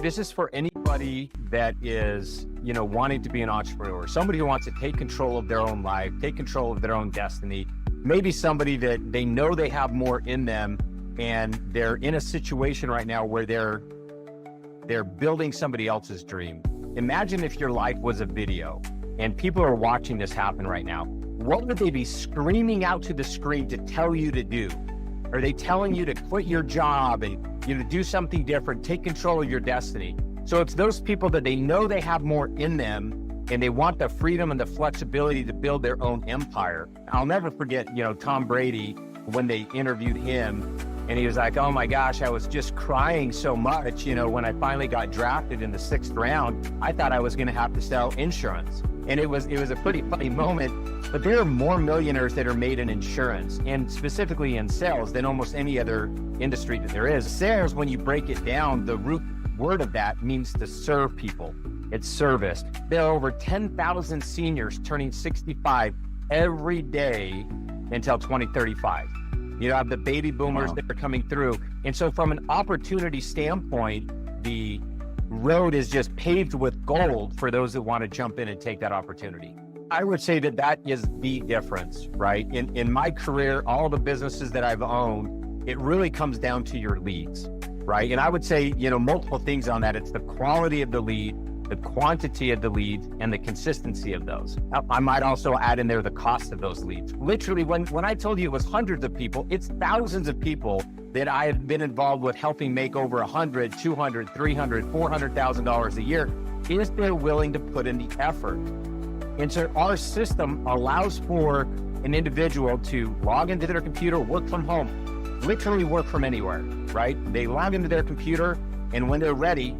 This is for anybody that is, wanting to be an entrepreneur, somebody who wants to take control of their own life, take control of their own destiny, maybe somebody that they know they have more in them and they're in a situation right now where they're building somebody else's dream. Imagine if your life was a video and people are watching this happen right now. What would they be screaming out to the screen to tell you to do? Are they telling you to quit your job and do something different, take control of your destiny? So it's those people that they know they have more in them and they want the freedom and the flexibility to build their own empire. I'll never forget, Tom Brady, when they interviewed him and he was like, oh my gosh, I was just crying so much. When I finally got drafted in the 6th round, I thought I was going to have to sell insurance. And it was a pretty funny moment, but there are more millionaires that are made in insurance and specifically in sales than almost any other industry that there is. Sales, when you break it down, the root word of that means to serve people. It's service. There are over 10,000 seniors turning 65 every day until 2035. You have the baby boomers that are coming through. And so from an opportunity standpoint, the road is just paved with gold for those that want to jump in and take that opportunity. I would say that is the difference, right? In my career, all the businesses that I've owned, it really comes down to your leads, right? And I would say, multiple things on that. It's the quality of the lead, the quantity of the leads, and the consistency of those. I might also add in there the cost of those leads. Literally, when I told you it was hundreds of people, it's thousands of people that I have been involved with helping make over $100, $200, $300, $400,000 a year, if they're willing to put in the effort. And so our system allows for an individual to log into their computer, work from home, literally work from anywhere, right? They log into their computer, and when they're ready,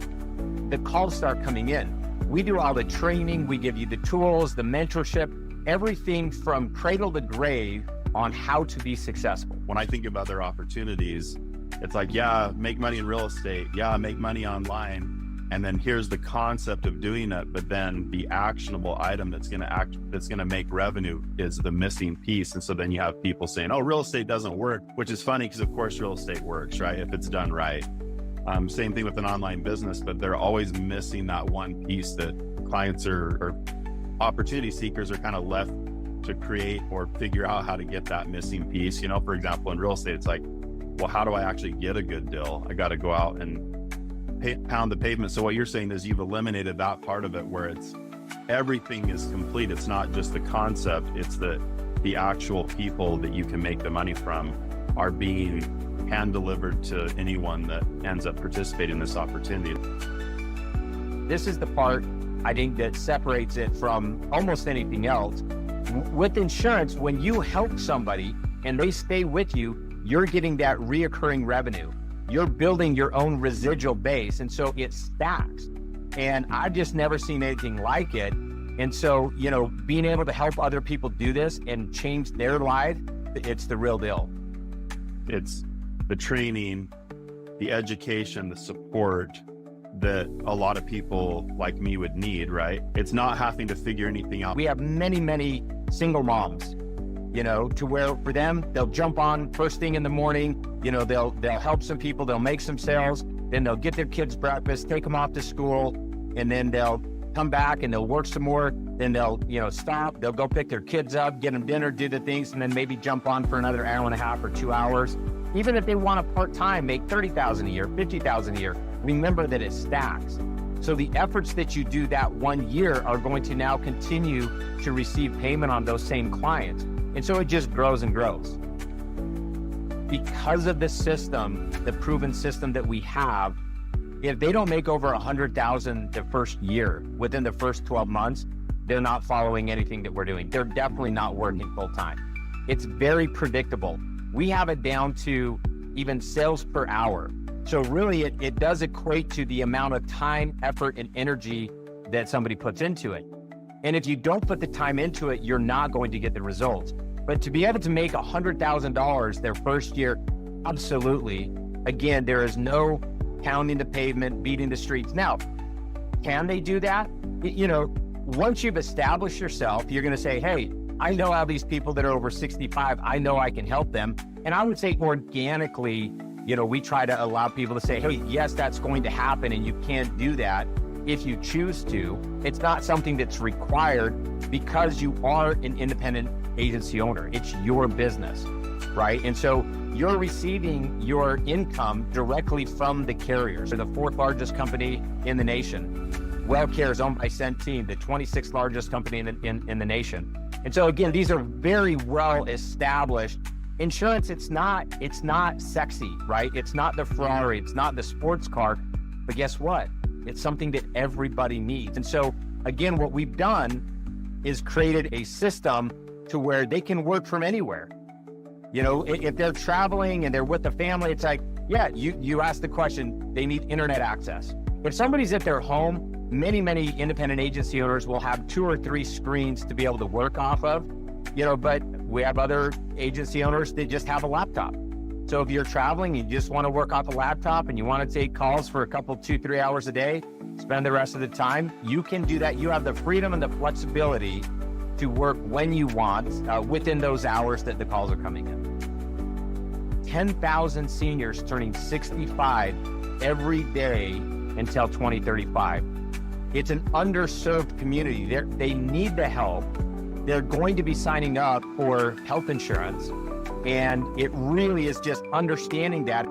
the calls start coming in. We do all the training, we give you the tools, the mentorship, everything from cradle to grave on how to be successful. When I think of other opportunities, it's like, yeah, make money in real estate. Yeah, make money online. And then here's the concept of doing it, but then the actionable item that's going to make revenue is the missing piece. And so then you have people saying, oh, real estate doesn't work, which is funny because of course real estate works, right? If it's done right. Same thing with an online business, but they're always missing that one piece that clients or opportunity seekers are kind of left to create or figure out how to get that missing piece. For example, in real estate, it's like, well, how do I actually get a good deal? I got to go out and pound the pavement. So what you're saying is you've eliminated that part of it where it's everything is complete. It's not just the concept, it's the actual people that you can make the money from are being hand delivered to anyone that ends up participating in this opportunity. This is the part I think that separates it from almost anything else. With insurance, when you help somebody and they stay with you, you're getting that reoccurring revenue. You're building your own residual base. And so it stacks. And I've just never seen anything like it. And so, being able to help other people do this and change their life, it's the real deal. It's the training, the education, the support that a lot of people like me would need, right? It's not having to figure anything out. We have many, many single moms, to where for them, they'll jump on first thing in the morning, they'll help some people, they'll make some sales, then they'll get their kids breakfast, take them off to school, and then they'll come back and they'll work some more, then they'll, stop, they'll go pick their kids up, get them dinner, do the things, and then maybe jump on for another hour and a half or 2 hours. Even if they want a part-time, make $30,000 a year, $50,000 a year, remember that it stacks. So the efforts that you do that 1 year are going to now continue to receive payment on those same clients. And so it just grows and grows. Because of the system, the proven system that we have, if they don't make over $100,000 the first year, within the first 12 months, they're not following anything that we're doing. They're definitely not working full time. It's very predictable. We have it down to even sales per hour. So really it does equate to the amount of time, effort, and energy that somebody puts into it. And if you don't put the time into it, you're not going to get the results. But to be able to make $100,000 their first year, absolutely. Again, there is no pounding the pavement, beating the streets. Now, can they do that? Once you've established yourself, you're going to say, hey, I know how these people that are over 65, I know I can help them. And I would say organically, we try to allow people to say, hey, yes, that's going to happen, and you can't do that if you choose to. It's not something that's required because you are an independent agency owner. It's your business, right? And so you're receiving your income directly from the carriers. They're the fourth largest company in the nation. WellCare is owned by Centene, the 26th largest company in the nation. And so again, these are very well established. Insurance, it's not sexy, right? It's not the Ferrari, it's not the sports car, but guess what? It's something that everybody needs. And so again, what we've done is created a system to where they can work from anywhere. If they're traveling and they're with the family, it's like, yeah, you ask the question, they need internet access. If somebody's at their home, many independent agency owners will have 2 or 3 screens to be able to work off of, but we have other agency owners that just have a laptop. So if you're traveling, you just want to work off a laptop and you want to take calls for a couple, 2-3 hours a day, spend the rest of the time, you can do that. You have the freedom and the flexibility to work when you want within those hours that the calls are coming in. 10,000 seniors turning 65 every day until 2035. It's an underserved community. They need the help. They're going to be signing up for health insurance. And it really is just understanding that.